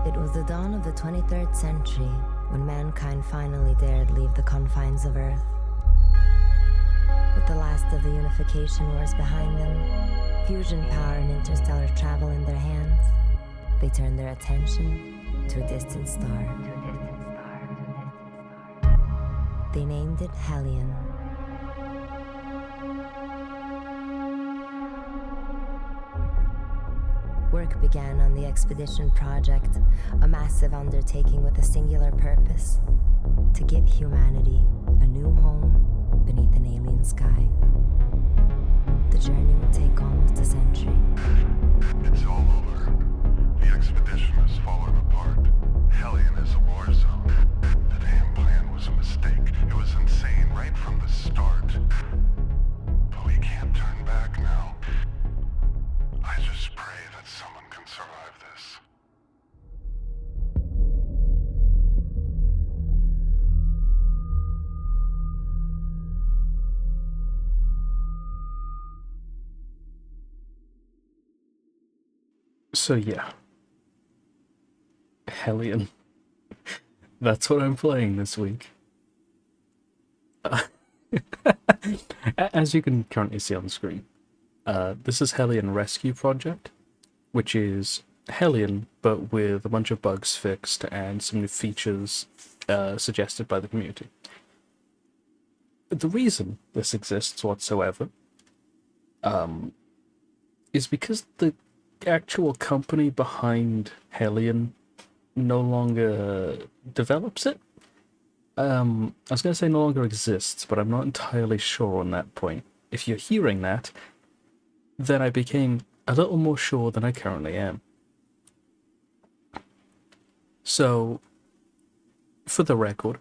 It was the dawn of the 23rd century when mankind finally dared leave the confines of Earth. With the last of the unification wars behind them, fusion power and interstellar travel in their hands, they turned their attention to a distant star. They named it Hellion. Work began on the expedition project, a massive undertaking with a singular purpose: to give humanity a new home beneath an alien sky. The journey would take almost a century. It's all over. The expedition has fallen apart. Hellion is a war zone. The damn plan was a mistake. It was insane right from the start. But we can't turn back now. I just pray that someone can survive this. So yeah, Hellion. That's what I'm playing this week. As you can currently see on the screen, this is Hellion Rescue Project, which is Hellion, but with a bunch of bugs fixed and some new features suggested by the community. The reason this exists whatsoever is because the actual company behind Hellion no longer develops it. I was going to say no longer exists, but I'm not entirely sure on that point. If you're hearing that, then I became a little more sure than I currently am. So, for the record,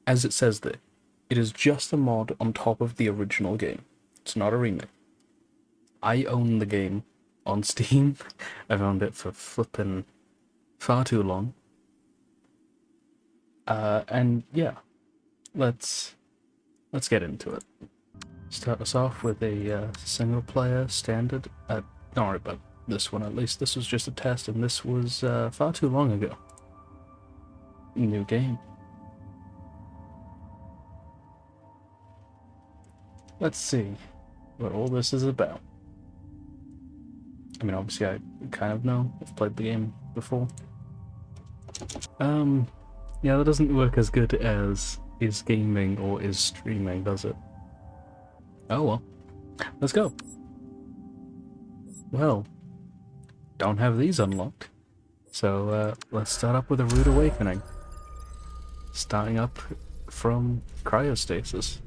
as it says there, it is just a mod on top of the original game. It's not a remake. I own the game on Steam. I've owned it for flipping far too long. And yeah, let's get into it. Start us off with a single player standard. Don't worry about this one, at least. This was just a test, and this was far too long ago. New game. Let's see what all this is about. I mean, obviously I kind of know. I've played the game before. Yeah, that doesn't work as good as is gaming or is streaming, does it? Oh well. Let's go. Well, don't have these unlocked. So let's start up with a rude awakening. Starting up from cryostasis.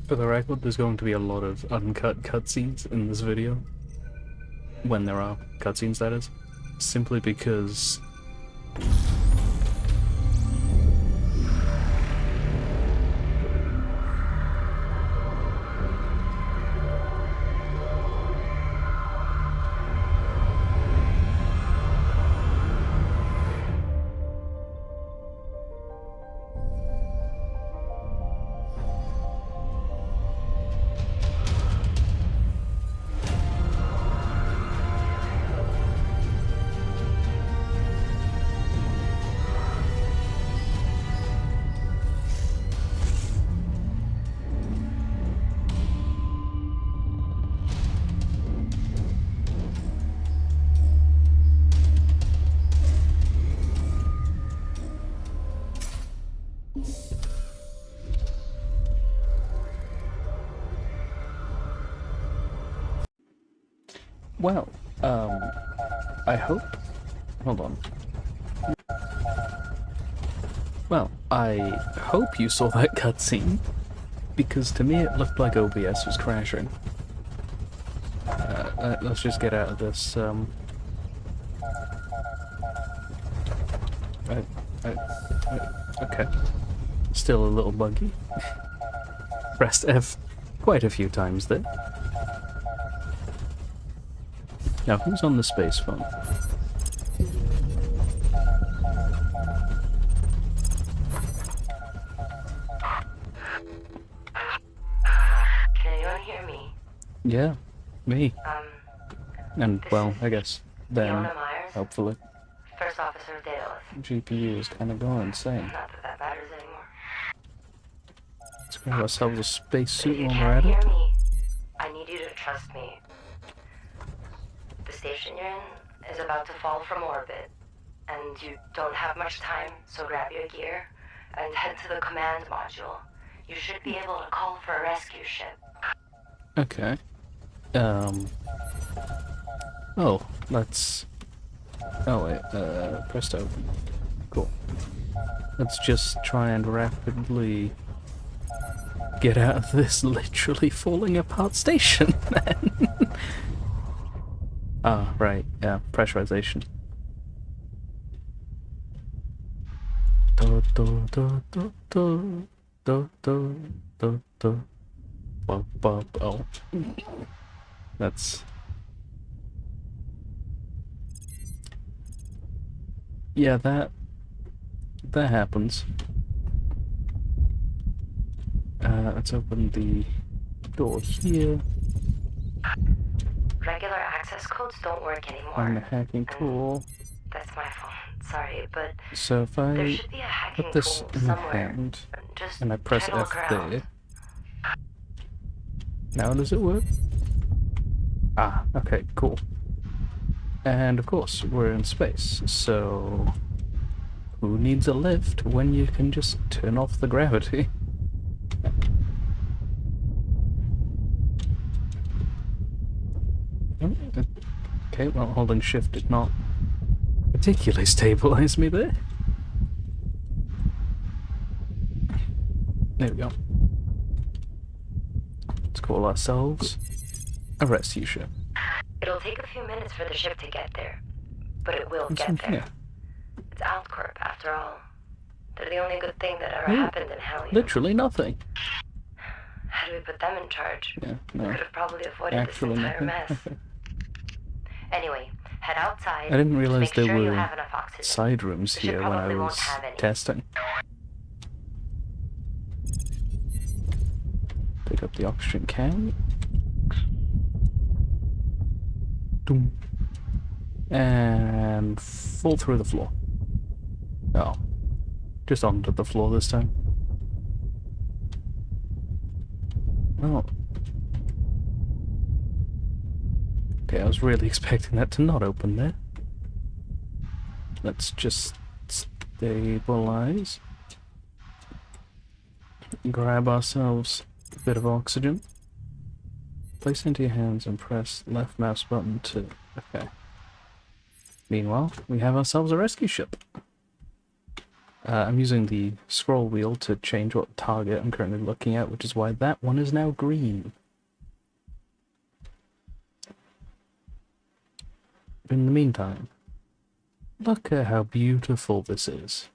For the record, there's going to be a lot of uncut cutscenes in this video. When there are cutscenes, that is. Simply because well, I hope... Hold on. Well, I hope you saw that cutscene, because to me it looked like OBS was crashing. Let's just get out of this, okay. Still a little buggy. Pressed F quite a few times there. Now, who's on the space phone? Yeah, me. Um, And, this well, is I guess them, Fiona Myers, hopefully. first officer of Daedalus. GPU is kind of going insane. Not that that matters anymore. Let's grab ourselves a But spacesuit if you while we're can't at hear it. me, I need you to trust me. The station you're in is about to fall from orbit, and you don't have much time, so grab your gear and head to the command module. You should be able to call for a rescue ship. Okay. Oh, let's... Oh, wait, press to open. Cool. Let's just try and rapidly get out of this literally falling apart station, then. Ah, right, yeah, pressurization. Do, do, do, do, do, do, do, do, do. Bub, bub, oh. That's... Yeah, that happens. Let's open the door here. Regular access codes don't work anymore. Find the hacking tool. That's my fault. Sorry, but So if there I should be a hacking put this tool in my somewhere. hand Just and I press try to F look around. there, now does it work? Ah, okay, cool. And of course, we're in space, so who needs a lift when you can just turn off the gravity? Okay, well, holding shift did not particularly stabilize me there. There we go. Let's call ourselves a rescue ship. It'll take a few minutes for the ship to get there, but it will What's get in there. here? It's Altcorp, after all. They're the only good thing that ever Ooh, happened in Hellion. literally nothing. Had we put them in charge, Yeah, we no. could have probably avoided Actually this entire nothing. mess. Anyway, head outside. I didn't realize make there sure you were have enough oxygen. side rooms The ship here when I probably won't was have any. testing. Pick up the oxygen can. Doom. And fall through the floor. Oh. Just onto the floor this time. Oh. Okay, I was really expecting that to not open there. Let's just stabilize. Grab ourselves a bit of oxygen. Place into your hands and press left mouse button to... Okay. Meanwhile, we have ourselves a rescue ship. I'm using the scroll wheel to change what target I'm currently looking at, which is why that one is now green. In the meantime, look at how beautiful this is.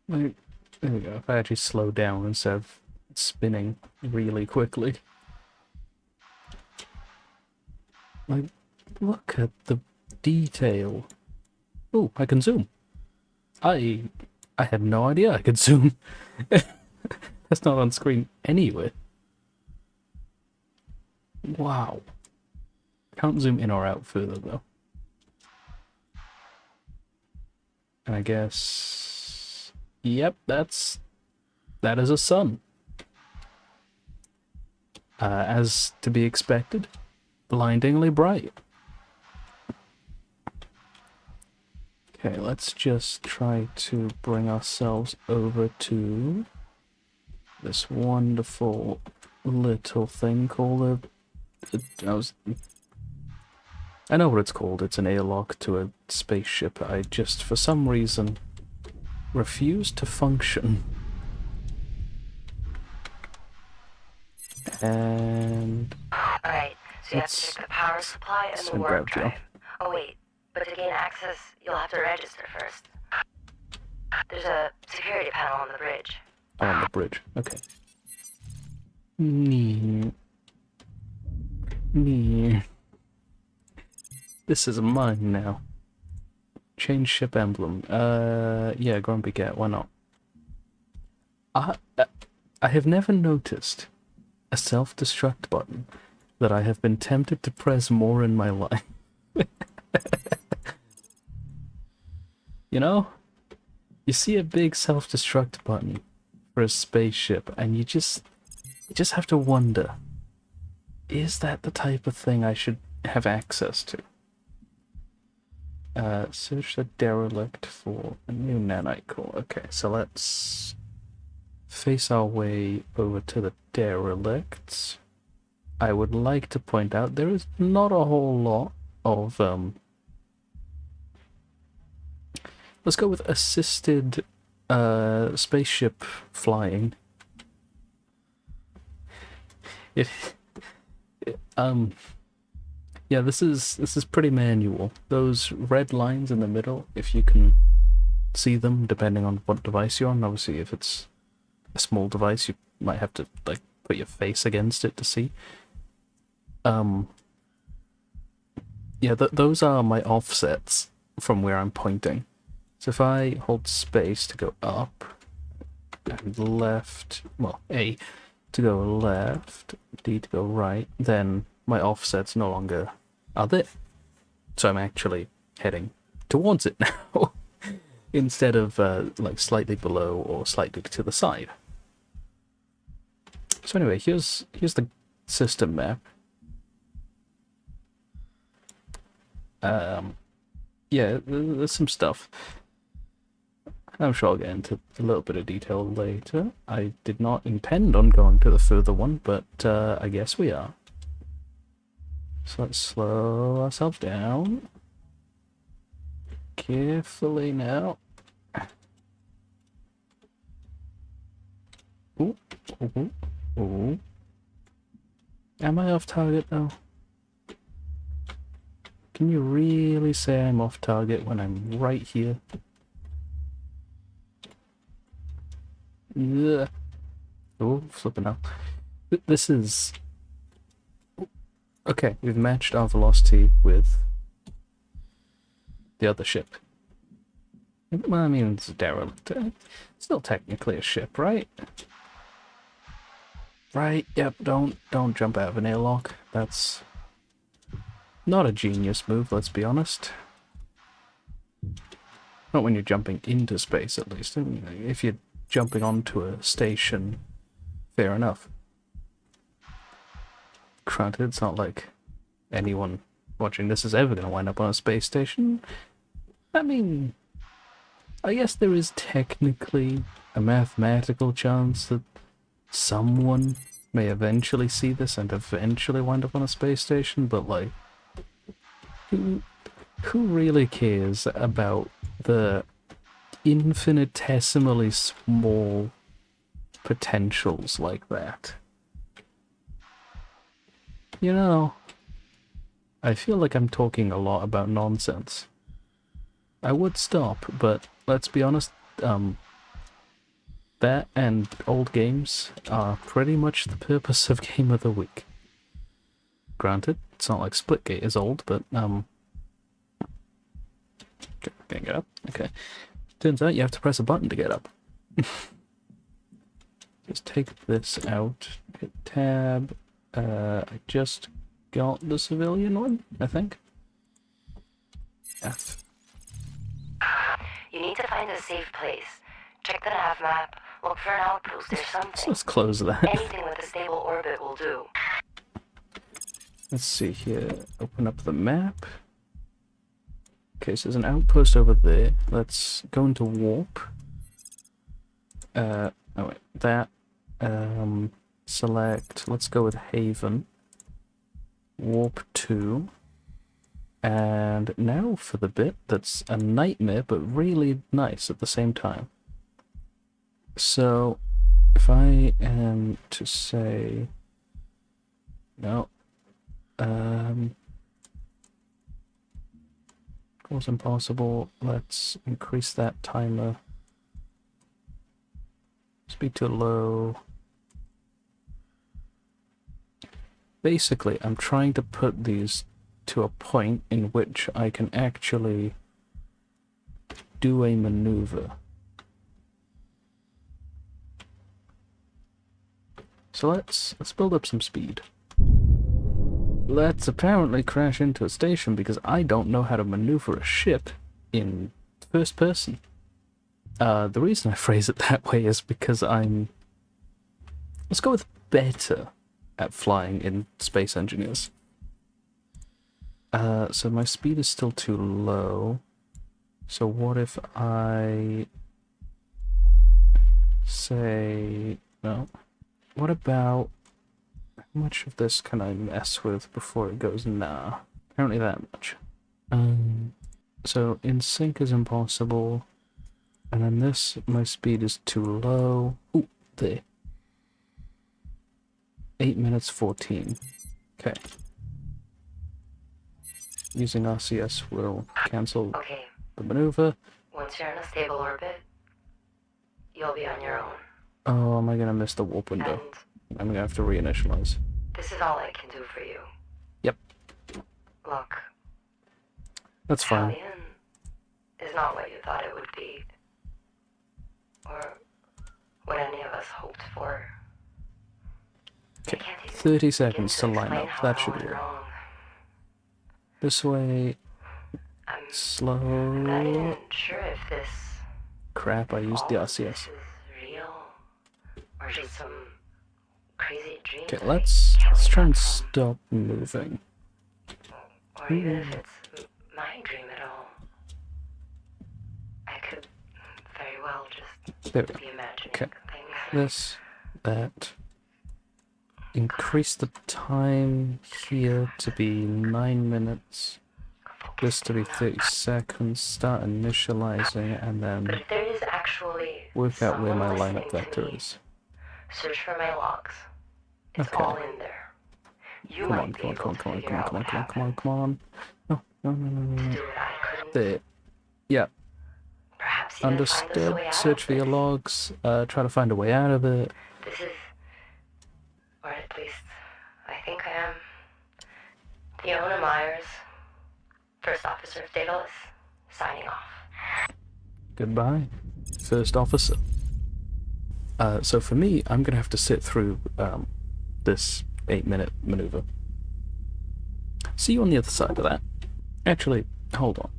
Like, there we go. If I actually slow down instead of spinning really quickly. Like, look at the detail. Oh, I can zoom. I had no idea I could zoom. That's not on screen anywhere. Wow. Can't zoom in or out further though. And I guess... Yep, that is a sun. As to be expected, blindingly bright. Okay, let's just try to bring ourselves over to this wonderful little thing called I know what it's called. It's an airlock to a spaceship. I just, for some reason, refused to function. And... Alright, so you have to check the power supply and the warp drive. Oh wait, but to gain access, you'll have to register first. There's a security panel on the bridge. Oh, on the bridge. Okay. Nee. This is mine now. Change ship emblem. Yeah, Grumpy Cat, why not? I have never noticed a self-destruct button that I have been tempted to press more in my life. You know? You see a big self-destruct button for a spaceship, and you just have to wonder, is that the type of thing I should have access to? Search the derelict for a new nanite core. Okay, so let's face our way over to the derelicts. I would like to point out there is not a whole lot of let's go with assisted spaceship flying. Yeah, this is pretty manual. Those red lines in the middle, if you can see them, depending on what device you're on. Obviously, if it's a small device, you might have to like put your face against it to see. Yeah, those are my offsets from where I'm pointing. So if I hold space to go up and left, well, A to go left, D to go right, then my offsets no longer are there. So I'm actually heading towards it now, instead of like slightly below or slightly to the side. So anyway, here's the system map. Yeah, there's some stuff. I'm sure I'll get into a little bit of detail later. I did not intend on going to the further one, but I guess we are. So let's slow ourselves down. Carefully now. Ooh, ooh, ooh. Am I off target though? Can you really say I'm off target when I'm right here? Ugh. Oh, flipping out. This is... Okay, we've matched our velocity with the other ship. Well, I mean, it's a derelict. Still technically a ship, right? Right, yep, don't jump out of an airlock. That's not a genius move, let's be honest. Not when you're jumping into space, at least. If you're jumping onto a station, fair enough. Granted, it's not like anyone watching this is ever going to wind up on a space station. I mean, I guess there is technically a mathematical chance that someone may eventually see this and eventually wind up on a space station, but like, who really cares about the infinitesimally small potentials like that? You know, I feel like I'm talking a lot about nonsense. I would stop, but let's be honest, that and old games are pretty much the purpose of Game of the Week. Granted, it's not like Splitgate is old, but, can't get up? Okay. Turns out you have to press a button to get up. Just take this out, hit tab. I just got the civilian one, I think. F. You need to find a safe place. Check the nav map. Look for an outpost or something. So let's close that. Anything with a stable orbit will do. Let's see here. Open up the map. Okay, so there's an outpost over there. Let's go into warp. Oh wait, that. Select, let's go with Haven. Warp 2. And now for the bit that's a nightmare, but really nice at the same time. So, if I am to say... No. Was impossible. Let's increase that timer. Speed to low. Basically, I'm trying to put these to a point in which I can actually do a maneuver. So let's build up some speed. Let's apparently crash into a station because I don't know how to maneuver a ship in first person. The reason I phrase it that way is because let's go with better at flying in Space Engineers. So my speed is still too low. So what if I say, no, what about, how much of this can I mess with before it goes nah? Apparently that much. So in sync is impossible, and then this, my speed is too low. Ooh, there. 8 minutes 14. Okay. Using RCS will cancel the maneuver. Once you're in a stable orbit, you'll be on your own. Oh, am I gonna miss the warp window? And I'm gonna have to reinitialize. this is all I can do for you. Yep. Look, That's fine. Hellion is not what you thought it would be. Or what any of us hoped for. Okay, I can't even 30 seconds to begin line explain up. how That it should went work. wrong. This way. I'm not Slow. even sure if this Crap, I used the all of RCS. this is real or just some crazy dream. Okay, that I let's can't wake try up and from. stop moving. Or even if it's my dream at all. I could very well just There we go. be imagining Okay. things. This, that. Increase the time here to be 9 minutes. This to be 30 seconds. Start initializing and But then if there is actually work out where my someone lineup listening to vector me, is. search for my logs. It's Okay. all in there. You Come might on, be come on, able come on, to come on, figure come on, out come on, what come on, come on, happened. come on. No, no, no, no, no, To no. do what I couldn't. There. Yeah, Perhaps even find us a understood. way out Search of for your this. logs. Try to find a way out of it. This is, or at least I think I am, Fiona Myers, First Officer of Daedalus, signing off. Goodbye, first officer. So for me, I'm gonna have to sit through this 8-minute maneuver. See you on the other side of that. Actually, hold on.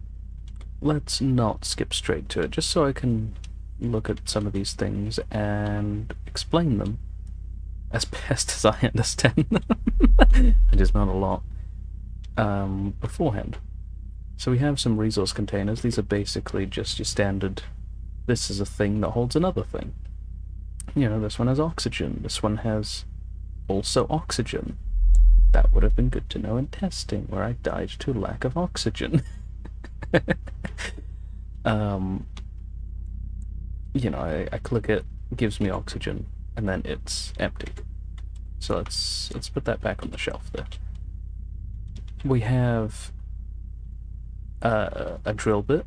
Let's not skip straight to it, just so I can look at some of these things and explain them as best as I understand them. It is not a lot. Beforehand. So we have some resource containers. These are basically just your standard, this is a thing that holds another thing. You know, this one has oxygen, this one has also oxygen. That would have been good to know in testing, where I died to lack of oxygen. You know, I click it gives me oxygen, and then it's empty. So let's put that back on the shelf there. We have a drill bit,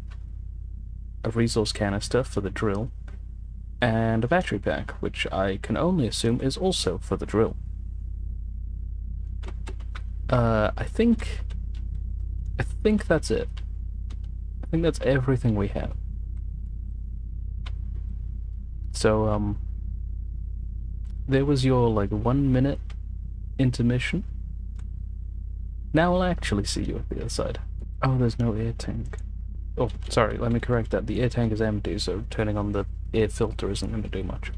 a resource canister for the drill, and a battery pack, which I can only assume is also for the drill. I think that's it. I think that's everything we have. So, there was your, 1 minute intermission. Now I'll actually see you at the other side. Oh, there's no air tank. Oh, sorry, let me correct that. The air tank is empty, so turning on the air filter isn't going to do much.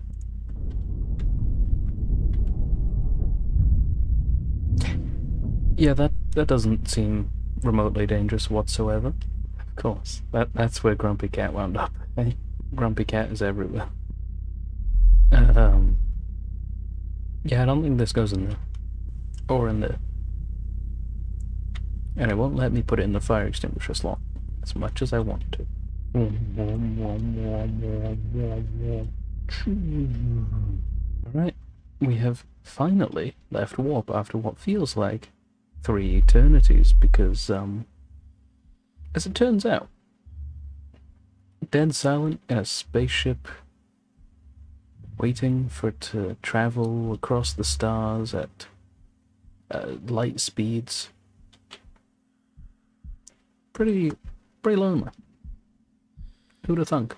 Yeah, that doesn't seem remotely dangerous whatsoever. Of course, that's where Grumpy Cat wound up. Eh? Grumpy Cat is everywhere. Yeah, I don't think this goes in there. Or in there. And it won't let me put it in the fire extinguisher slot, as much as I want to. Alright, we have finally left warp after what feels like 3 eternities, because, as it turns out, dead silent in a spaceship, waiting for it to travel across the stars at light speeds. Pretty lonely. Who'da thunk?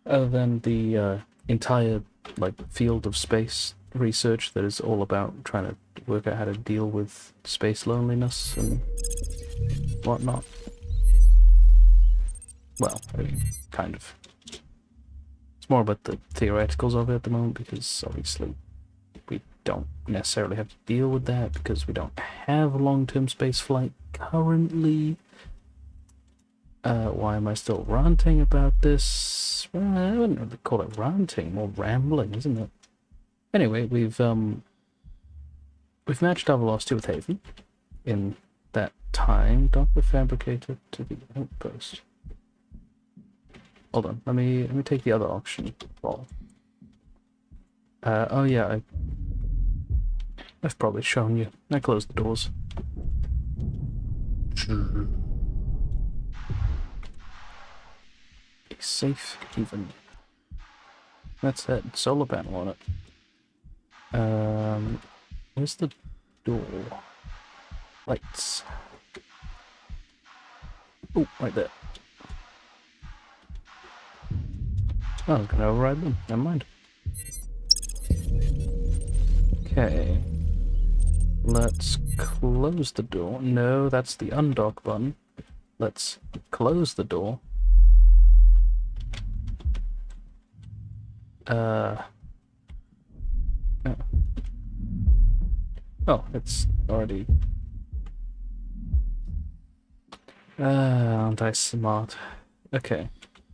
Other than the entire field of space research that is all about trying to work out how to deal with space loneliness and whatnot. Well, I mean, kind of. It's more about the theoreticals of it at the moment, because obviously we don't necessarily have to deal with that because we don't have long-term space flight currently. Why am I still ranting about this? Well, I wouldn't really call it ranting, more rambling, isn't it? Anyway, we've matched our velocity with Haven in that time. Dock the fabricator to the outpost. Hold on, let me take the other option. Ball. Oh yeah, I've probably shown you. I closed the doors. A safe haven. That's that solar panel on it. Where's the door? Lights. Oh, right there. Oh, I'm gonna override them. Never mind. Okay. Let's close the door. No, that's the undock button. Let's close the door. Oh, it's already... aren't I smart? Okay.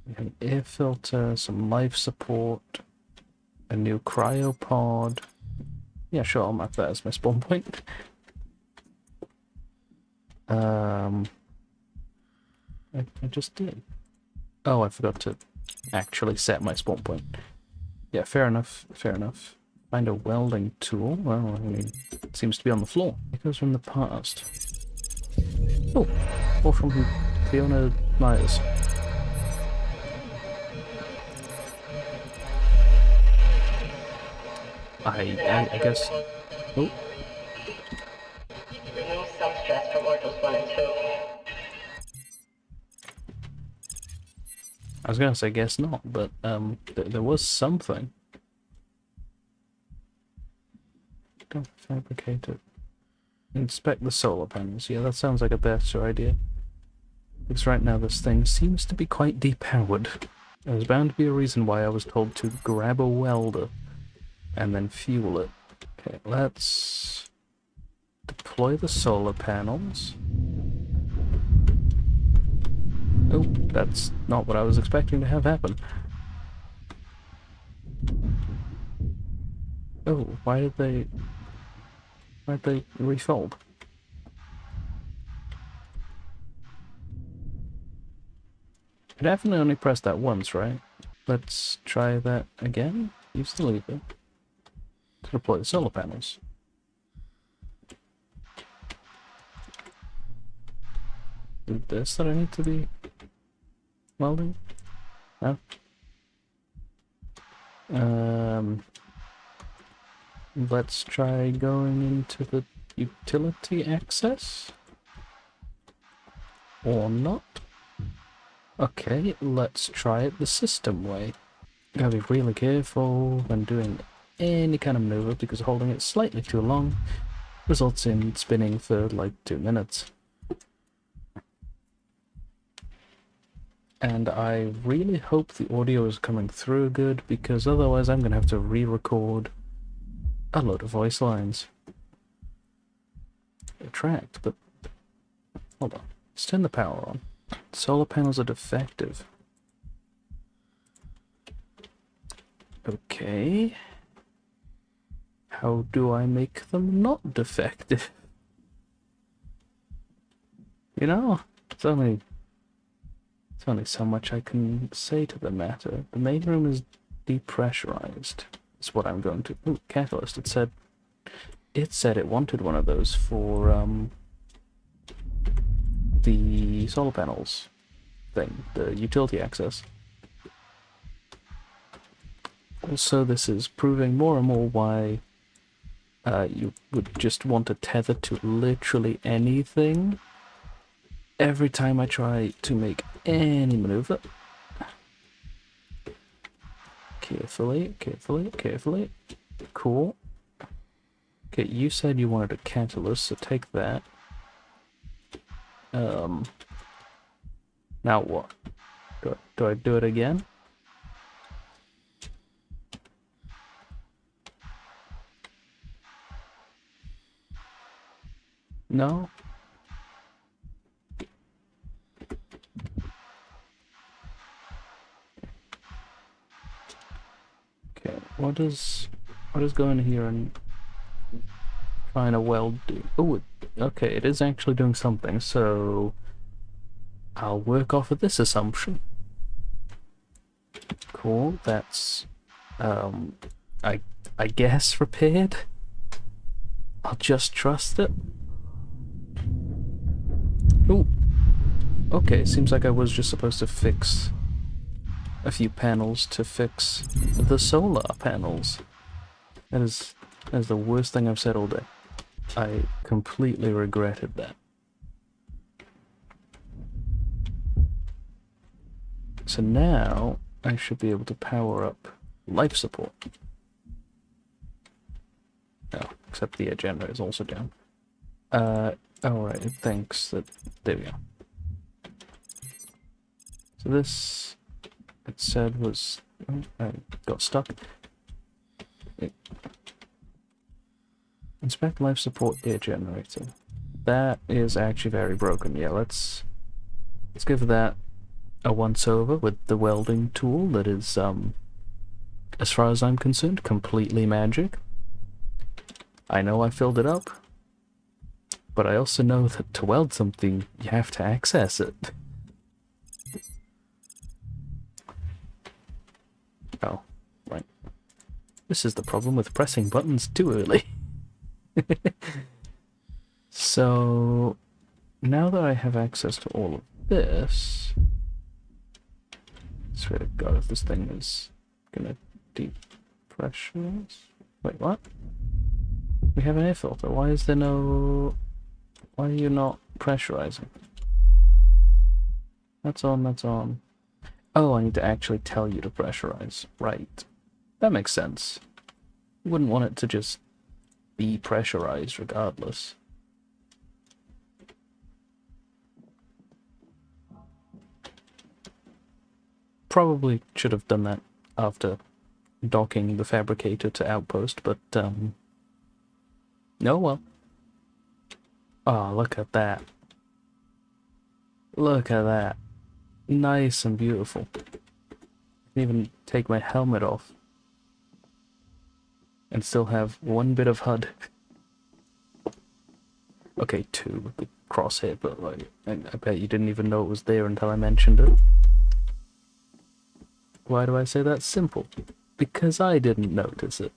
We have an air filter, some life support, a new cryopod. Yeah, sure, I'll mark that as my spawn point. I just did. Oh, I forgot to actually set my spawn point. Yeah, fair enough, fair enough. Find a welding tool. Well, I mean, it seems to be on the floor. It goes from the past. Oh, or from Fiona Myers. I guess. Oh. Remove some stress from modules 1 and 2. I was gonna say guess not, but there was something. Don't fabricate it. Inspect the solar panels. Yeah, that sounds like a better idea. Because right now this thing seems to be quite depowered. There's bound to be a reason why I was told to grab a welder and then fuel it. Okay, let's deploy the solar panels. Oh, that's not what I was expecting to have happen. Oh, why'd they refold? I definitely only pressed that once, right? Let's try that again. Use the lever to deploy the solar panels. Is this that I need to be welding? No? Let's try going into the utility access. Or not. Okay, let's try it the system way. Gotta be really careful when doing any kind of maneuver, because holding it slightly too long results in spinning for like 2 minutes. And I really hope the audio is coming through good, because otherwise I'm gonna have to re-record a load of voice lines. Retract, but hold on. Let's turn the power on. Solar panels are defective. Okay. How do I make them not defective? You know, it's only so much I can say to the matter. The main room is depressurized. Is what I'm going to... Ooh, catalyst. It said it wanted one of those for the solar panels thing, the utility access. Also, this is proving more and more why you would just want to tether to literally anything. Every time I try to make any maneuver. Carefully, carefully, carefully. Cool. Okay, you said you wanted a catalyst, so take that. Now what? Do I do it again? No? Okay, what does go in here and find a weld do? Oh, okay, it is actually doing something, so I'll work off of this assumption. Cool, that's I guess repaired. I'll just trust it. Oh, okay, seems like I was just supposed to fix a few panels to fix the solar panels. That is the worst thing I've said all day. I completely regretted that. So now I should be able to power up life support. Oh, except the air generator is also down. Alright, it thinks that... There we go. So this, it said was... Oh, I got stuck. Inspect life support air generator. That is actually very broken. Yeah, let's give that a once-over with the welding tool that is, as far as I'm concerned, completely magic. I know I filled it up, but I also know that to weld something, you have to access it. Oh, right. This is the problem with pressing buttons too early. So, now that I have access to all of this... I swear to God, if this thing is gonna depressurize... Wait, what? We have an air filter. Why is there no... Why are you not pressurizing? That's on, that's on. Oh, I need to actually tell you to pressurize. Right. That makes sense. You wouldn't want it to just be pressurized regardless. Probably should have done that after docking the fabricator to outpost, but oh well. Oh, look at that. Look at that. Nice and beautiful. I can even take my helmet off and still have one bit of HUD. Okay, two with the crosshair, but like, I bet you didn't even know it was there until I mentioned it. Why do I say that's simple? Because I didn't notice it.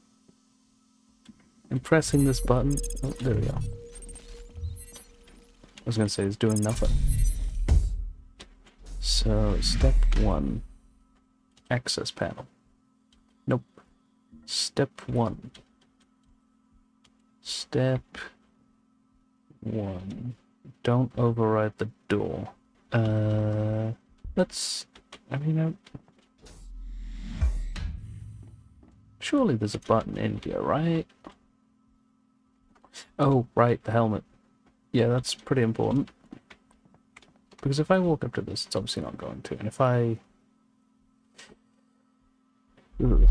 I'm pressing this button. Oh, there we go. I was gonna say it's doing nothing. So, step 1. Access panel. Nope. Step 1. Step 1. Don't override the door. Let's... I mean, surely there's a button in here, right? Oh, right, the helmet. Yeah, that's pretty important. Because if I walk up to this, it's obviously not going to. And if I... Ugh.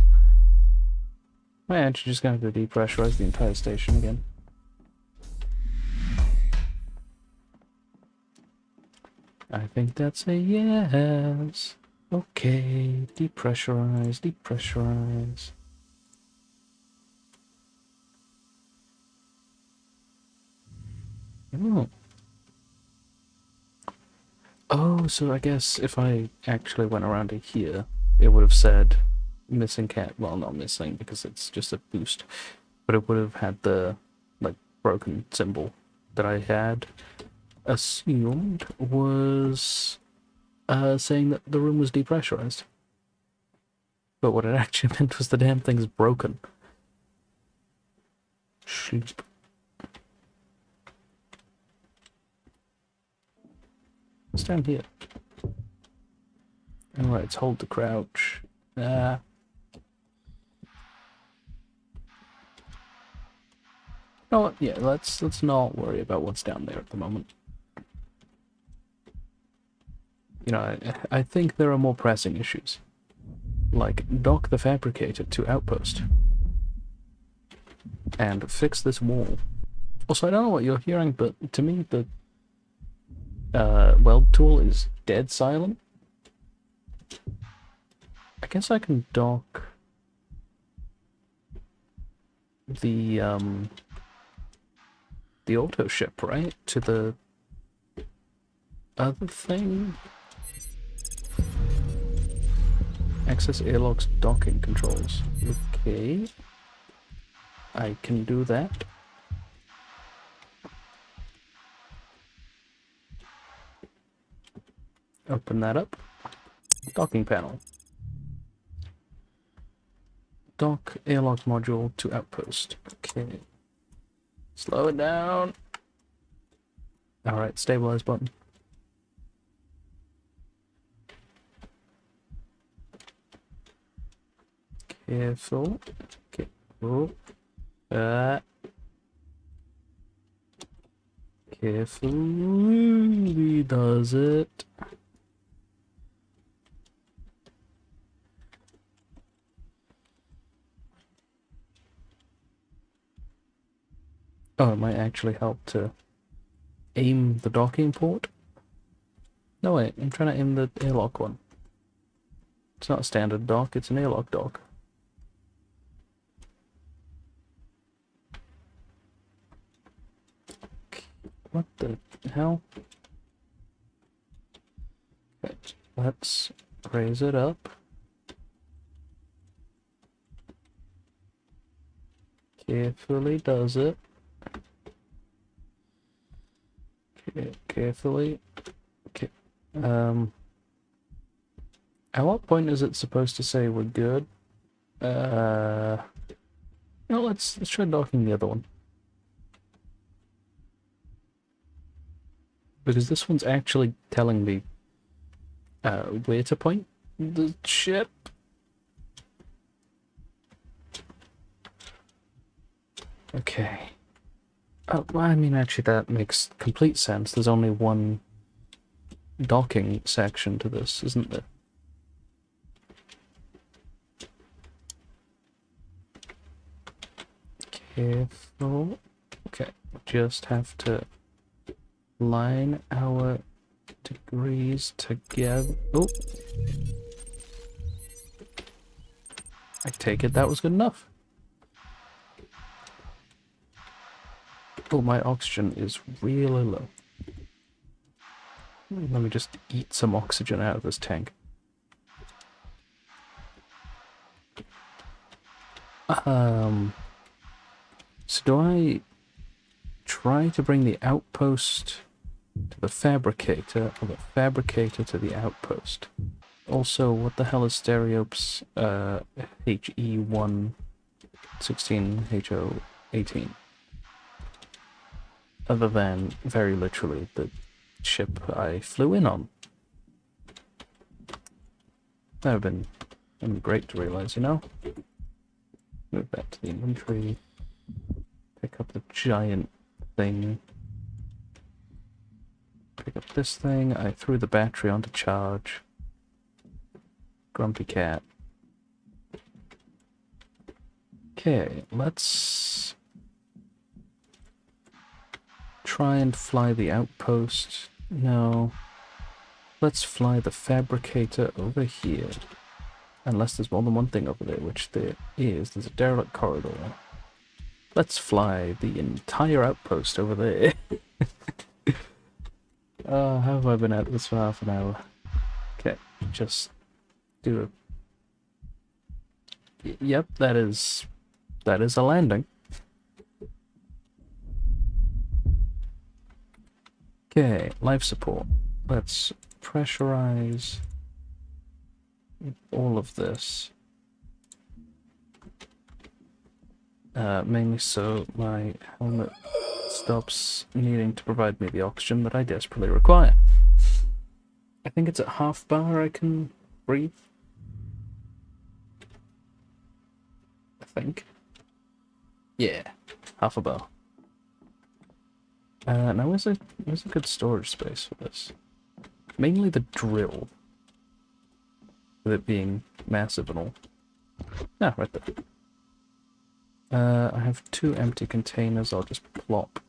Am I actually just going to have to depressurize the entire station again? I think that's a yes. Okay, depressurize, depressurize. Oh. Oh, so I guess if I actually went around to here, it would have said missing cat. Well, not missing because it's just a boost, but it would have had the like broken symbol that I had assumed was saying that the room was depressurized. But what it actually meant was the damn thing's broken. Sleep. What's down here? Alright, let's hold the crouch. Ah. You know what? Yeah, let's not worry about what's down there at the moment. You know, I think there are more pressing issues. Like, dock the fabricator to outpost. And fix this wall. Also, I don't know what you're hearing, but to me the weld tool is dead silent. I guess I can dock the auto ship, right? To the other thing? Access airlock's docking controls. Okay. I can do that. Open that up. Docking panel. Dock airlock module to outpost. Okay. Slow it down. Alright, stabilize button. Careful. Careful. Carefully does it. Oh, it might actually help to aim the docking port. No, wait, I'm trying to aim the airlock one. It's not a standard dock, it's an airlock dock. What the hell? Okay, let's raise it up. Carefully does it. Carefully. Okay. At what point is it supposed to say we're good? No, let's try docking the other one. Because this one's actually telling me where to point the ship. Okay. Oh, well, I mean, actually, that makes complete sense. There's only one docking section to this, isn't there? Careful. Okay, just have to line our degrees together. Oh! I take it that was good enough. Oh, my oxygen is really low. Let me just eat some oxygen out of this tank. So do I try to bring the outpost to the fabricator, or the fabricator to the outpost? Also, what the hell is Stereops HE116HO18? Other than, very literally, the ship I flew in on. That would have been great to realize, you know? Move back to the inventory. Pick up the giant thing. Pick up this thing. I threw the battery onto charge. Grumpy cat. Okay, let's try and fly the outpost. No. Let's fly the fabricator over here. Unless there's more than one thing over there, which there is. There's a derelict corridor. Let's fly the entire outpost over there. How have I been at this for half an hour? Okay, just do a... Yep, that is a landing. Okay, life support. Let's pressurize all of this. Mainly so my helmet stops needing to provide me the oxygen that I desperately require. I think it's at half bar I can breathe. I think. Yeah, half a bar. Now where's a good storage space for this? Mainly the drill. With it being massive and all. Ah, right there. I have 2 empty containers. I'll just plop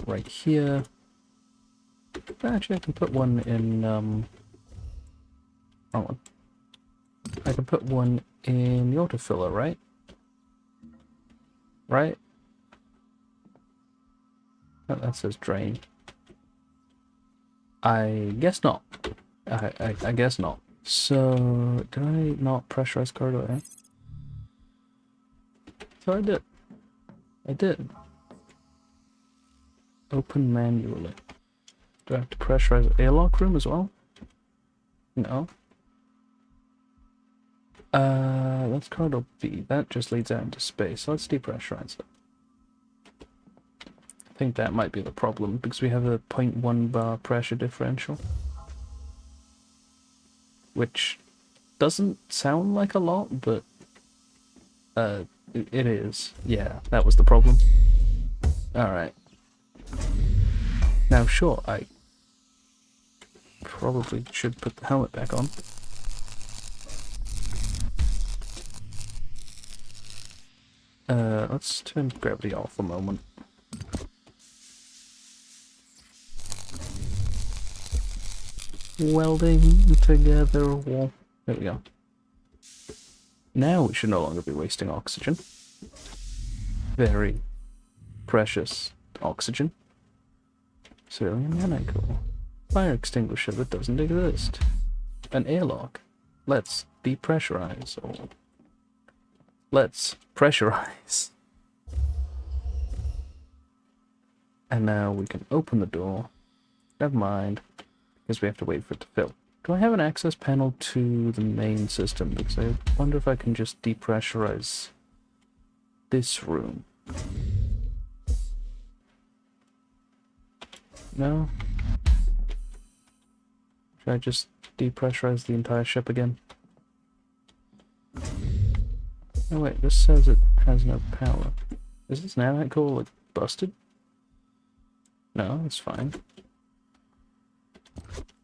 right here. Actually, I can put one in, wrong one. I can put one in the autofiller, right? Right? Oh, that says drain. I guess not. I guess not. So, did I not pressurize corridor A? So I did. I did. Open manually. Do I have to pressurize airlock room as well? No. That's corridor B. That just leads out into space. So let's depressurize it. I think that might be the problem because we have a 0.1 bar pressure differential. Which doesn't sound like a lot, but it is. Yeah, that was the problem. Alright. Now sure, I probably should put the helmet back on. Let's turn gravity off a moment. Welding together a wall. There we go. Now we should no longer be wasting oxygen. Very precious oxygen. Civilian mechanical. Fire extinguisher that doesn't exist. An airlock. Let's depressurize, or let's pressurize. And now we can open the door. Never mind, because we have to wait for it to fill. Do I have an access panel to the main system? Because I wonder if I can just depressurize this room. No? Should I just depressurize the entire ship again? Oh wait, this says it has no power. Is this navigator like busted? No, it's fine.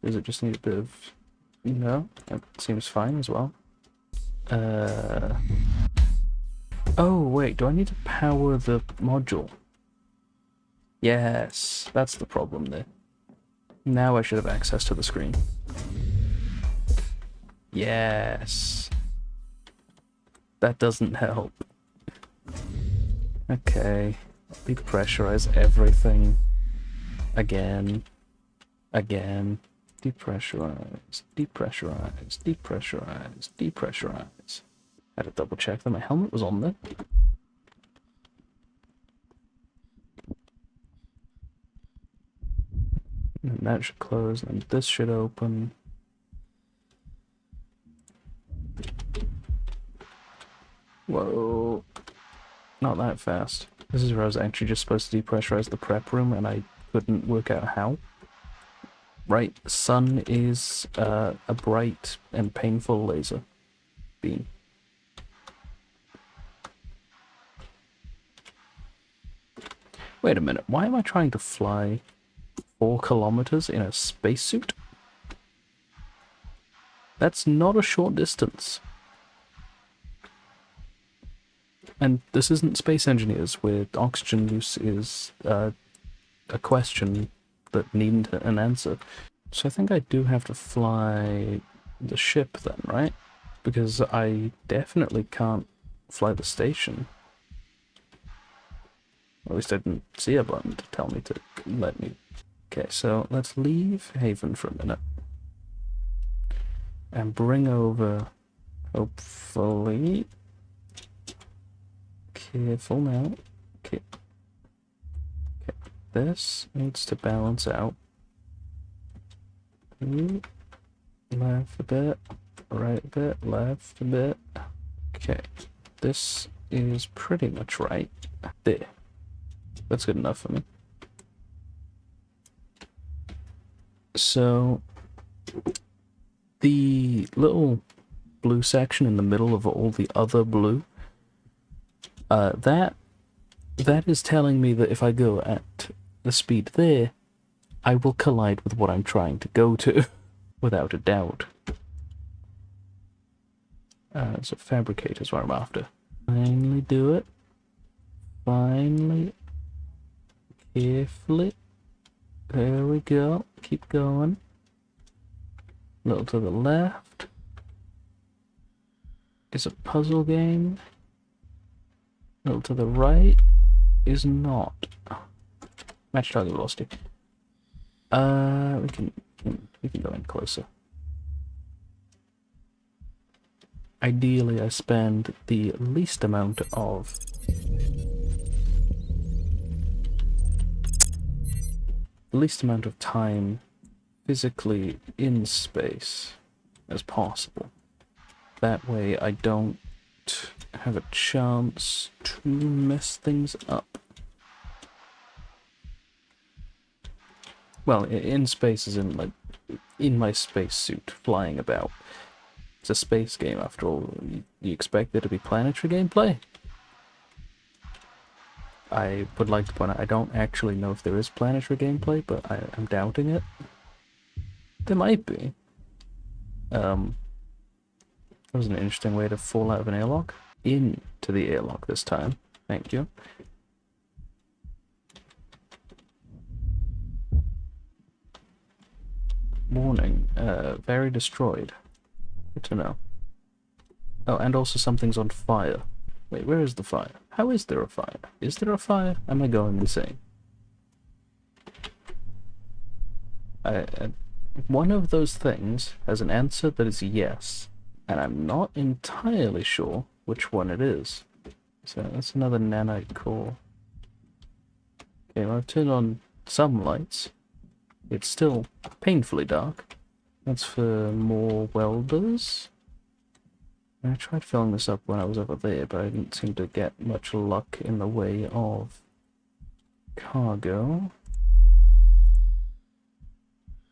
Does it just need a bit of... No, that seems fine as well. Oh wait, do I need to power the module? Yes, that's the problem there. Now I should have access to the screen. Yes. That doesn't help. Okay. Depressurize everything. Again. Again. Depressurize. Depressurize. Depressurize. Depressurize. I had to double check that my helmet was on there. And that should close, and this should open. Whoa. Not that fast. This is where I was actually just supposed to depressurize the prep room, and I couldn't work out how. Right, sun is a bright and painful laser beam. Wait a minute, why am I trying to fly 4 kilometers in a spacesuit? That's not a short distance. And this isn't Space Engineers, where oxygen use is a question that need an answer. So I think I do have to fly the ship then, right? Because I definitely can't fly the station. At least I didn't see a button to tell me to let me. Okay, so let's leave Haven for a minute. And bring over, hopefully... Careful now. Okay. Okay. This needs to balance out. Ooh. Left a bit, right a bit, left a bit. Okay. This is pretty much right. There. That's good enough for me. So The little blue section in the middle of all the other blue, that is telling me that if I go at the speed there, I will collide with what I'm trying to go to, without a doubt. So fabricate is what I'm after. Finally do it. Finally. Carefully. There we go. Keep going. A little to the left. Is a puzzle game. A little to the right. Is not. Match target velocity. We can go in closer. Ideally, I spend the least amount of time physically in space as possible. That way I don't have a chance to mess things up. Well, in space as in, like, in my spacesuit, flying about. It's a space game after all. You expect there to be planetary gameplay? I would like to point out, I don't actually know if there is planetary gameplay, but I'm doubting it. There might be. That was an interesting way to fall out of an airlock. Into the airlock this time. Thank you. Warning. Very destroyed. Good to know. Oh, and also something's on fire. Wait, where is the fire? How is there a fire? Is there a fire? Am I going insane? One of those things has an answer that is yes, and I'm not entirely sure which one it is. So that's another nanite core. Okay, well, I've turned on some lights. It's still painfully dark. That's for more welders. I tried filling this up when I was over there, but I didn't seem to get much luck in the way of cargo.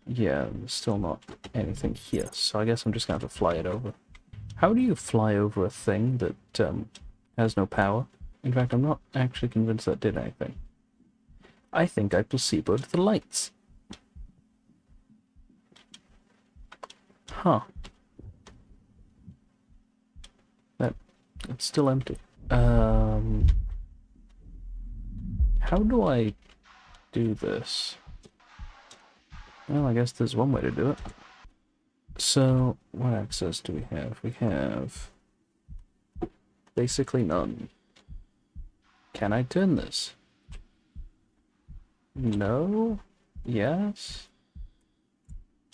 Yeah, there's still not anything here, so I guess I'm just gonna have to fly it over. How do you fly over a thing that has no power? In fact, I'm not actually convinced that did anything. I think I placeboed the lights. Huh. It's still empty. How do I do this? Well, I guess there's one way to do it. So, what access do we have? We have basically none. Can I turn this? No? Yes?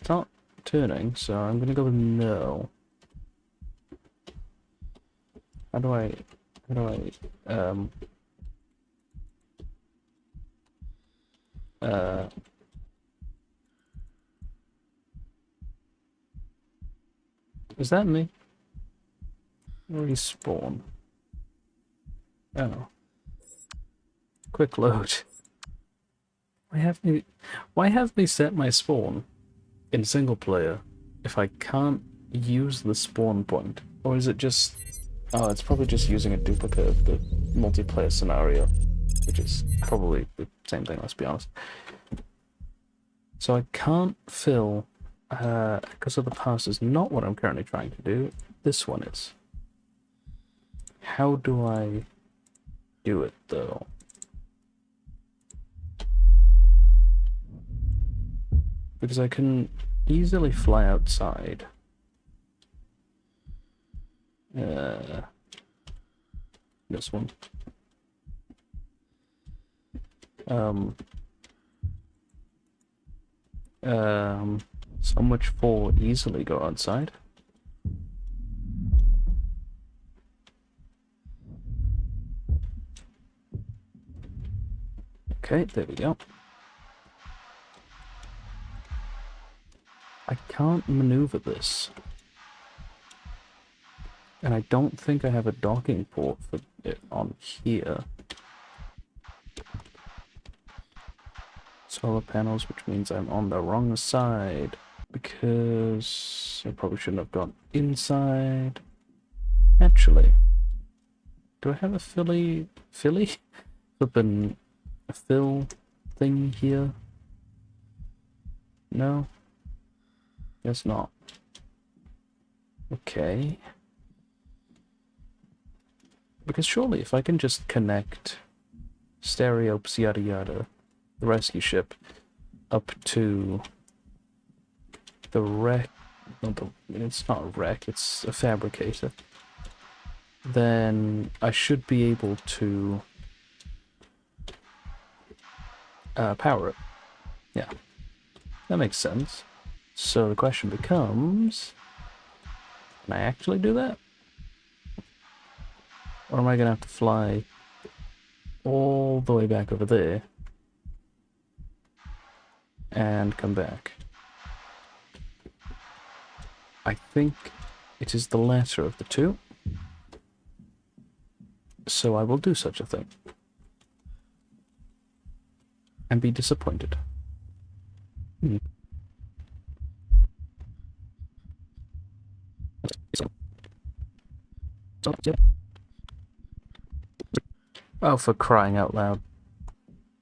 It's not turning, so I'm gonna go with no. How do I, is that me? Respawn. Oh. Quick load. Why have me set my spawn in single player if I can't use the spawn point? Or is it just... Oh, it's probably just using a duplicate of the multiplayer scenario, which is probably the same thing, let's be honest. So I can't fill, because of the pass is not what I'm currently trying to do. This one is. How do I do it, though? Because I can easily fly outside. This one. So much for easily go outside. Okay, there we go. I can't maneuver this. And I don't think I have a docking port for it on here. Solar panels, which means I'm on the wrong side. because I probably shouldn't have gone inside. Actually, do I have a flippin' a fill thing here? No? Guess not. Okay. Because surely if I can just connect stereops yada yada, the rescue ship, up to the wreck, it's not a wreck, it's a fabricator, then I should be able to power it. Yeah, that makes sense. So the question becomes, can I actually do that? Or am I going to have to fly all the way back over there and come back? I think it is the latter of the two. So I will do such a thing. And be disappointed. Oh, for crying out loud.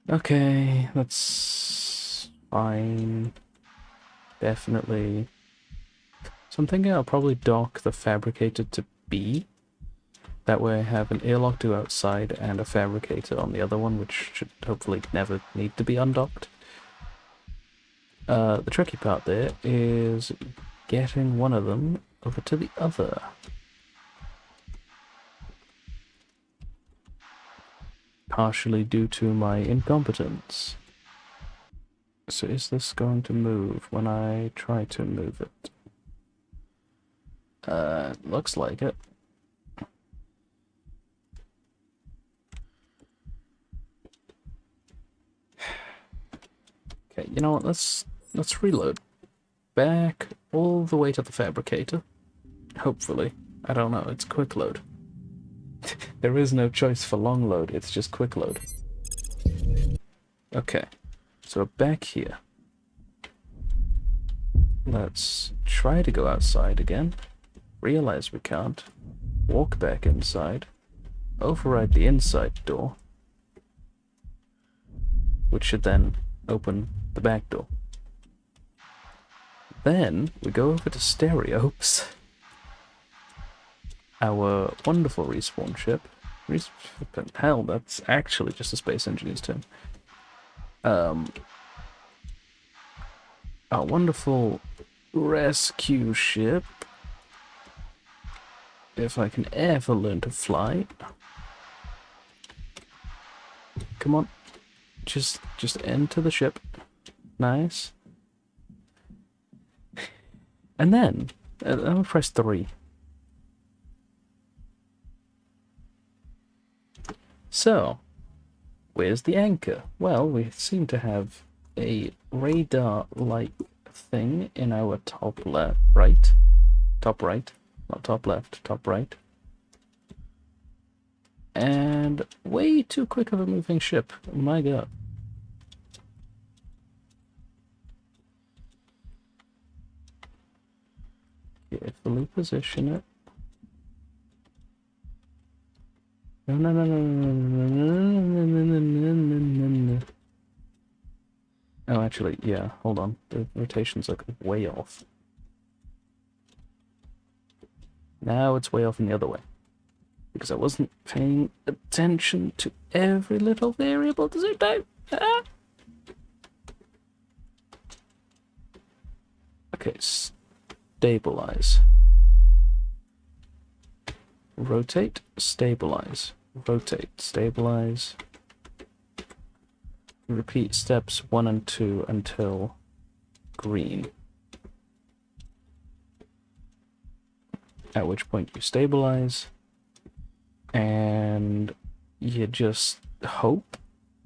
Okay, that's fine. Definitely. So I'm thinking I'll probably dock the fabricator to B. That way I have an airlock to outside and a fabricator on the other one, which should hopefully never need to be undocked. The tricky part there is getting one of them over to the other. Partially due to my incompetence. So is this going to move when I try to move it? Looks like it. Okay, you know what, let's reload. Back all the way to the fabricator. Hopefully. I don't know, it's quick load. There is no choice for long load, it's just quick load. Okay, so back here. Let's try to go outside again. Realize we can't. Walk back inside. Override the inside door. Which should then open the back door. Then we go over to Stereops. Our wonderful respawn ship. Hell, that's actually just a Space Engineer's term. Our wonderful rescue ship. If I can ever learn to fly. Come on. Just enter the ship. Nice. And then, I'm gonna press 3. So, where's the anchor? Well, we seem to have a radar-like thing in our top left, right? Top right, not top left, top right. And way too quick of a moving ship, my god. Carefully position it. No, no, no, no, no, no, no, no, no. Oh, actually, yeah, hold on. The rotation's like way off. Now it's way off in the other way. Because I wasn't paying attention to every little variable at the same time. Ah. Okay, stabilize. Rotate, stabilize. Rotate, stabilize. Repeat steps 1 and 2 until green. At which point you stabilize. And you just hope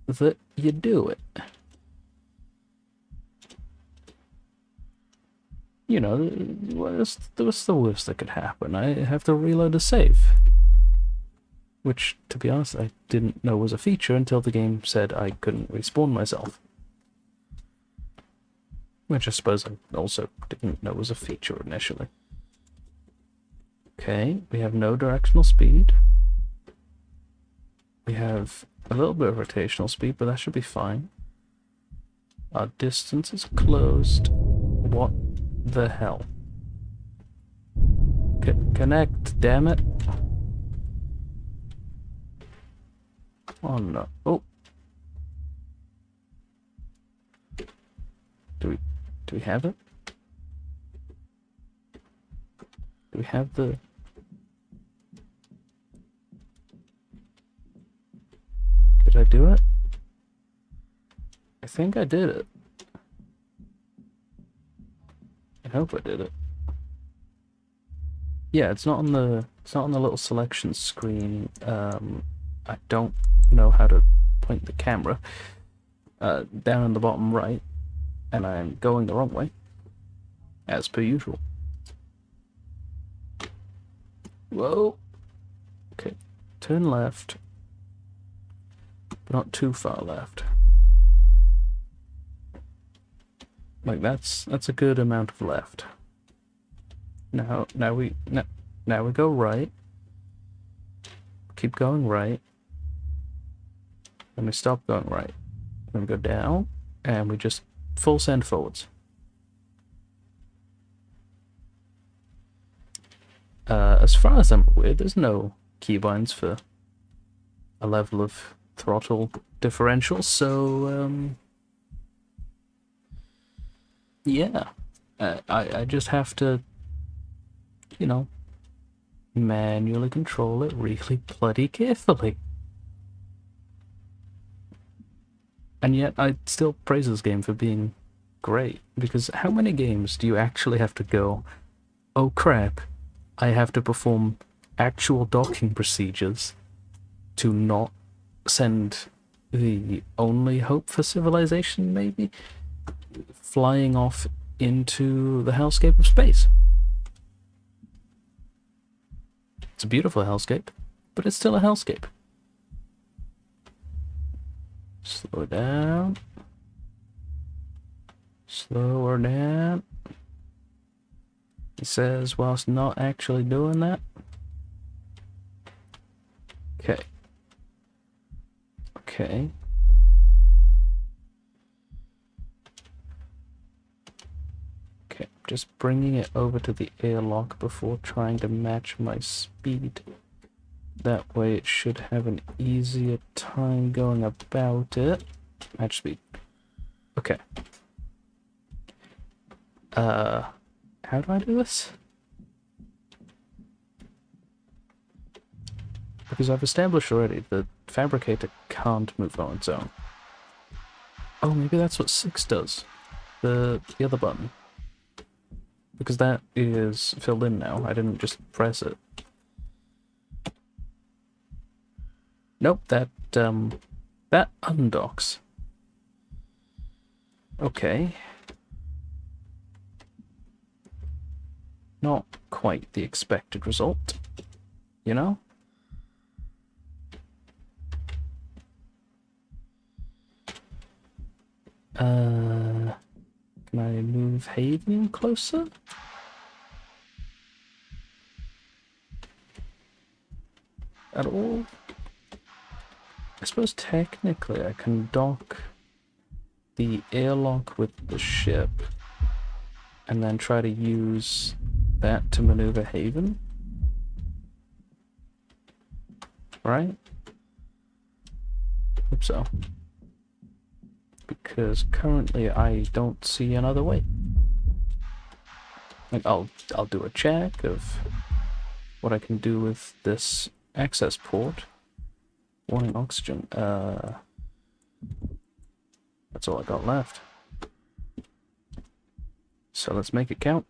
that you do it. You know, what's the worst that could happen? I have to reload a save. Which, to be honest, I didn't know was a feature until the game said I couldn't respawn myself. Which I suppose I also didn't know was a feature initially. Okay, we have no directional speed. We have a little bit of rotational speed, but that should be fine. Our distance is closed. What the hell? Connect, damn it. Oh no. Oh. Do we have it? Do we have the... Did I do it? I think I did it. I hope I did it. Yeah, it's not on the little selection screen. I don't know how to point the camera. Down in the bottom right, and I'm going the wrong way, as per usual. Whoa. Okay, turn left, but not too far left. Like that's a good amount of left. Now we go right. Keep going right. Then we stop going right. Then we go down, and we just full send forwards. As far as I'm aware, there's no keybinds for a level of throttle differential, so yeah, I just have to, you know, manually control it really bloody carefully. And yet I still praise this game for being great, because how many games do you actually have to go, oh crap, I have to perform actual docking procedures to not send the only hope for civilization, maybe, flying off into the hellscape of space. It's a beautiful hellscape, but it's still a hellscape. Slow down. Slower down. He says whilst not actually doing that. Okay. Okay. Okay, just bringing it over to the airlock before trying to match my speed. That way it should have an easier time going about it. Match speed. Okay. How do I do this? Because I've established already that Fabricator can't move on its own. Oh, maybe that's what 6 does. The other button. Because that is filled in now. I didn't just press it. Nope, that undocks. Okay. Not quite the expected result, you know? Can I move Hellion closer? At all? I suppose technically I can dock the airlock with the ship and then try to use that to maneuver Haven. Right? Hope so. Because currently I don't see another way. Like I'll do a check of what I can do with this access port. Warning oxygen. That's all I got left. So let's make it count.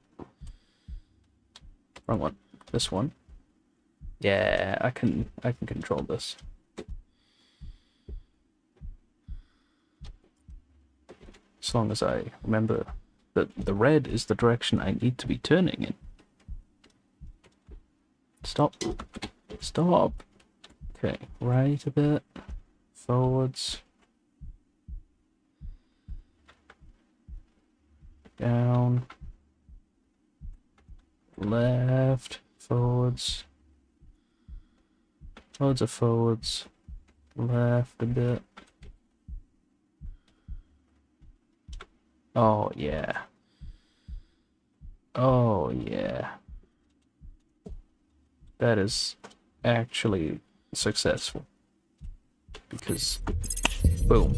Wrong one. This one. Yeah, I can control this. As long as I remember that the red is the direction I need to be turning in. Stop. Stop. Okay, right a bit. Forwards. Left, forwards. Loads of forwards. Left a bit. Oh yeah. Oh yeah. That is actually successful. Because, boom.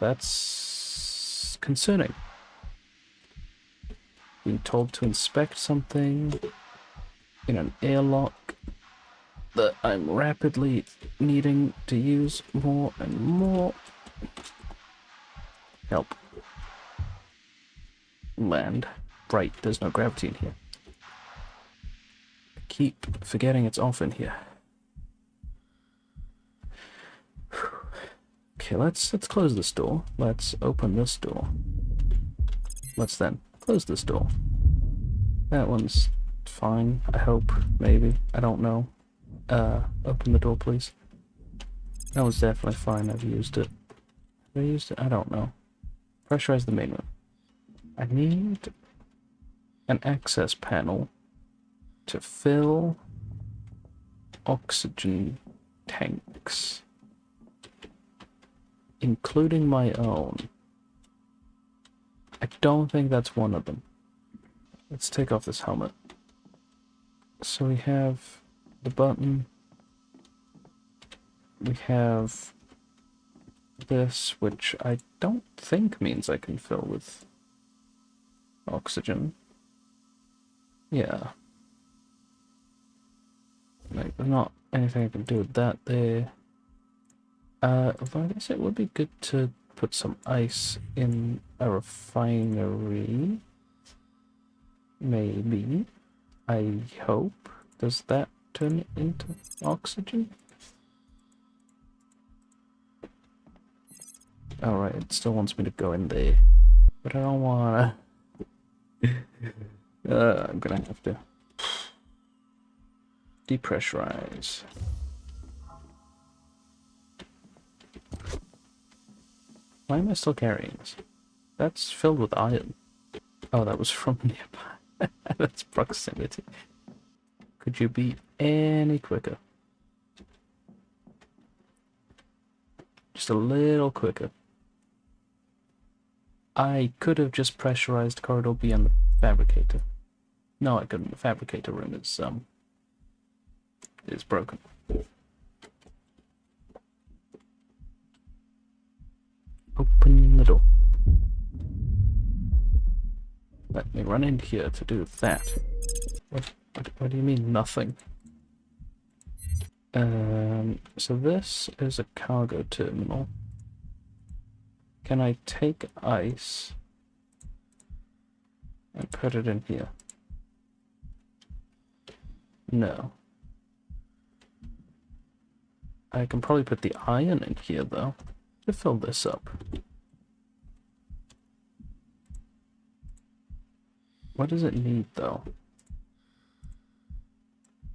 That's concerning. Being told to inspect something in an airlock that I'm rapidly needing to use more and more. Help. Land. Right, there's no gravity in here. Keep forgetting it's off in here. Okay, let's close this door. Let's open this door. Let's then close this door. That one's fine, I hope, maybe. I don't know. Open the door, please. That one's definitely fine, I've used it. Have I used it? I don't know. Pressurize the main room. I need an access panel to fill oxygen tanks, including my own. I don't think that's one of them. Let's take off this helmet. So we have the button. We have this, which I don't think means I can fill with oxygen. Yeah. Like, there's not anything I can do with that there. Although I guess it would be good to put some ice in a refinery. Maybe. I hope. Does that turn it into oxygen? Alright, it still wants me to go in there. But I don't wanna. I'm gonna have to depressurize. Why am I still carrying this? That's filled with iron. Oh, that was from nearby. That's proximity. Could you be any quicker? Just a little quicker. I could have just pressurized corridor B on the fabricator. No, I couldn't. The fabricator room is broken. Open the door. Let me run in here to do that. What do you mean, nothing? So this is a cargo terminal. Can I take ice and put it in here? No. I can probably put the iron in here, though, to fill this up. What does it need, though?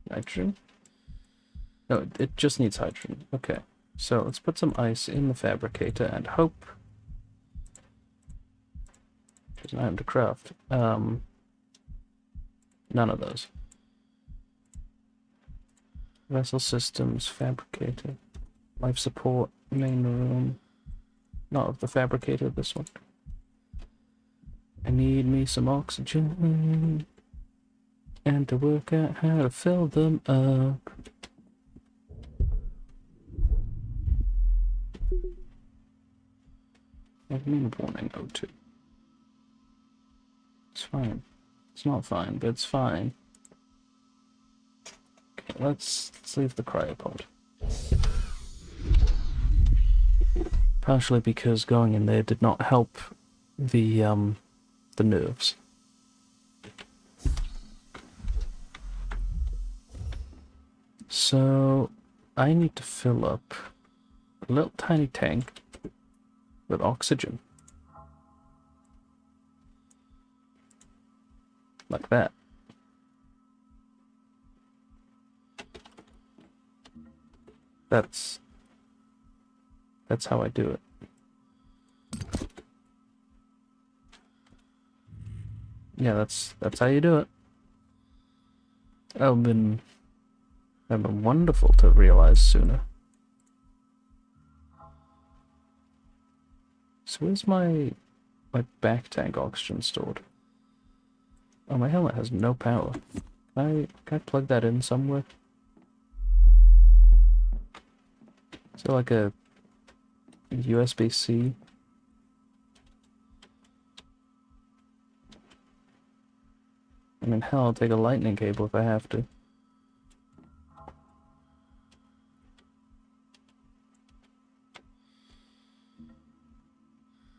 Nitrogen? No, it just needs hydrogen. Okay, so let's put some ice in the fabricator and hope. There's an item to craft. None of those. Vessel systems, fabricator, life support, main room. Not of the fabricator, this one. I need me some oxygen. And to work out how to fill them up. Admin warning O2. It's fine. It's not fine, but it's fine. Okay, let's leave the cryopod. Partially because going in there did not help the nerves. So I need to fill up a little tiny tank with oxygen. Like that. That's how I do it. Yeah, that's how you do it. That would have been wonderful to realize sooner. So where's my back tank oxygen stored? Oh, my helmet has no power. Can I plug that in somewhere? Is there like a USB-C? I mean, hell, I'll take a lightning cable if I have to.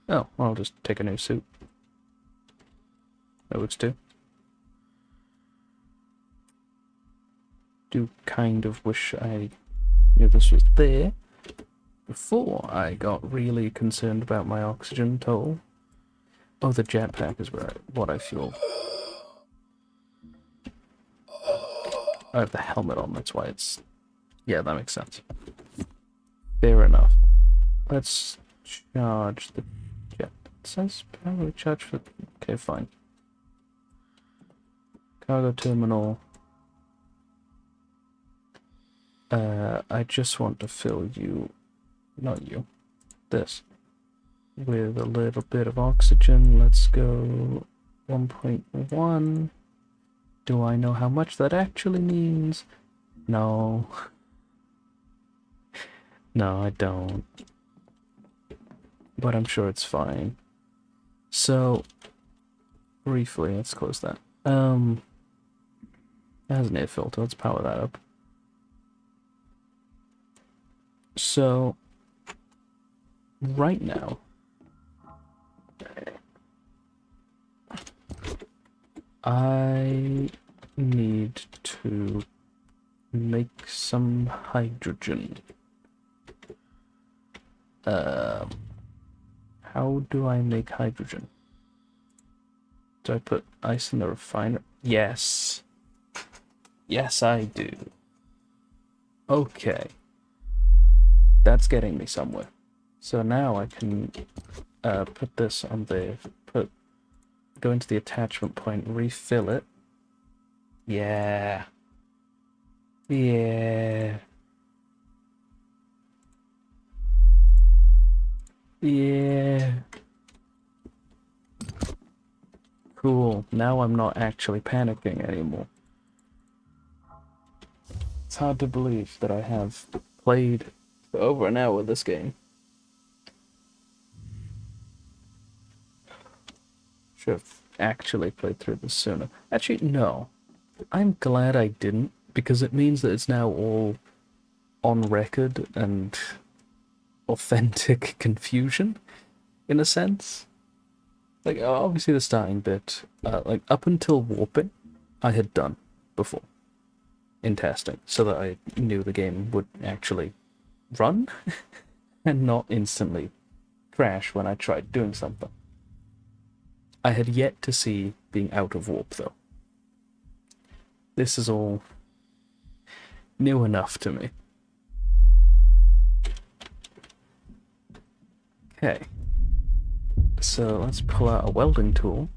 Oh, well, I'll just take a new suit. That works too. Do kind of wish I knew this was there before I got really concerned about my oxygen total. Oh, the jetpack is what I fuel. I have the helmet on, that's why it's... Yeah, that makes sense. Fair enough. Let's charge the jet. It says probably charge for... Okay, fine. Cargo terminal. I just want to fill you... Not you. This. With a little bit of oxygen. Let's go 1.1. Do I know how much that actually means? No. No, I don't. But I'm sure it's fine. So, briefly, let's close that. It has an air filter. Let's power that up. So, right now, I need to make some hydrogen. How do I make hydrogen? Do I put ice in the refiner? Yes. Yes, I do. Okay. That's getting me somewhere. So now I can put this on the... Go into the attachment point, refill it. Yeah. Yeah. Yeah. Cool. Now I'm not actually panicking anymore. It's hard to believe that I have played for over an hour this game. Should have actually played through this sooner. Actually, no. I'm glad I didn't, because it means that it's now all on record and authentic confusion, in a sense. Like, obviously the starting bit, like, up until warping, I had done before in testing, so that I knew the game would actually run and not instantly crash when I tried doing something. I had yet to see being out of warp, though. This is all new enough to me. Okay. So let's pull out a welding tool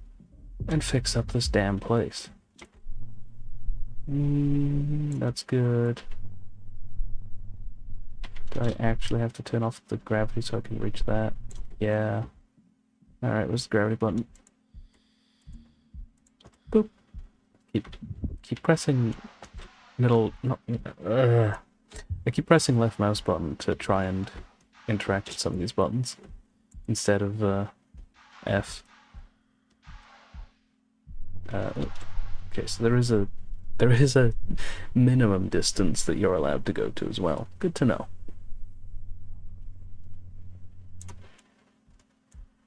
and fix up this damn place. That's good. Do I actually have to turn off the gravity so I can reach that? Yeah. Alright, where's the gravity button? Boop. Keep pressing middle... I keep pressing left mouse button to try and interact with some of these buttons instead of F. Okay, so there is a minimum distance that you're allowed to go to as well. Good to know.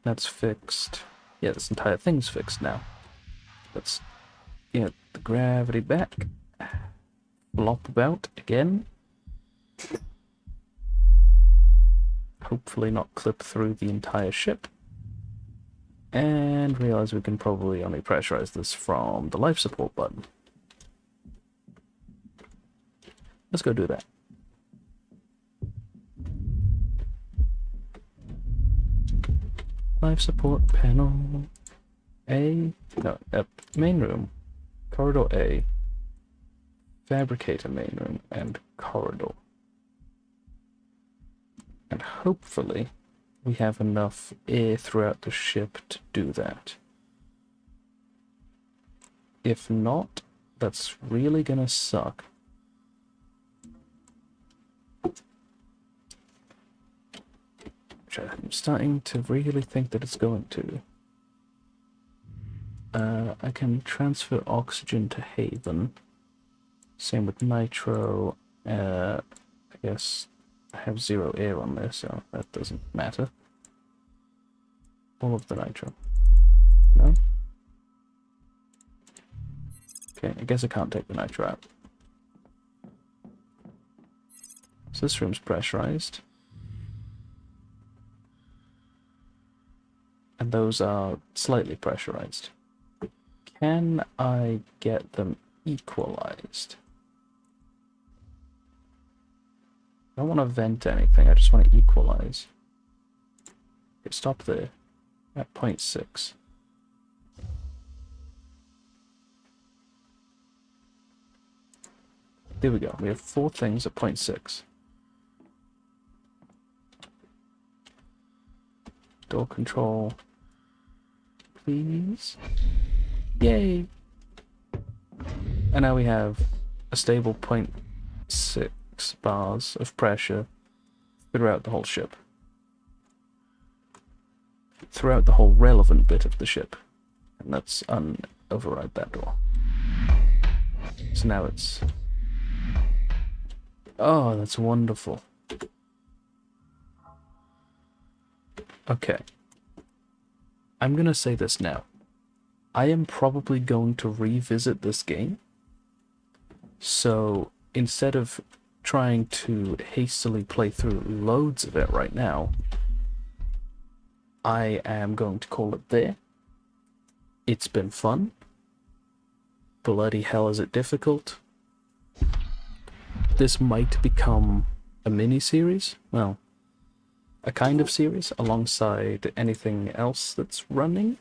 That's fixed. Yeah, this entire thing's fixed now. Let's get the gravity back. Flop about again. Hopefully not clip through the entire ship. And realize we can probably only pressurize this from the life support button. Let's go do that. Life support panel. A, no, main room, corridor A, fabricator main room, and corridor. And hopefully we have enough air throughout the ship to do that. If not, that's really gonna suck. Which I'm starting to really think that it's going to. I can transfer oxygen to Haven. Same with nitro. I guess I have 0 air on there, so that doesn't matter. All of the nitro. No? Okay, I guess I can't take the nitro out. So this room's pressurized. And those are slightly pressurized. Can I get them equalized? I don't want to vent anything, I just want to equalize. Okay, stop there. At 0.6. There we go, we have 4 things at 0.6. Door control. Please. Yay! And now we have a stable 0.6 bars of pressure throughout the whole ship. Throughout the whole relevant bit of the ship. And let's override that door. So now it's... Oh, that's wonderful. Okay. I'm gonna say this now. I am probably going to revisit this game. So instead of trying to hastily play through loads of it right now, I am going to call it there. It's been fun. Bloody hell is it difficult. This might become a mini-series. Well, a kind of series alongside anything else that's running.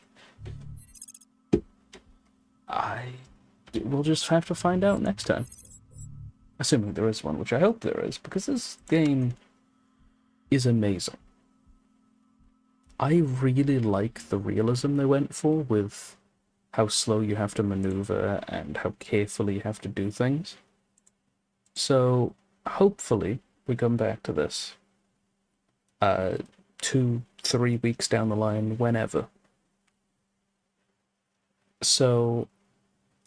We'll just have to find out next time. Assuming there is one, which I hope there is, because this game is amazing. I really like the realism they went for with how slow you have to maneuver and how carefully you have to do things. So, hopefully, we come back to this 2-3 weeks down the line, whenever. So,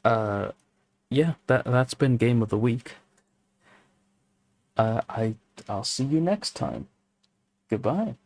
yeah, that's been Game of the Week. I'll see you next time. Goodbye.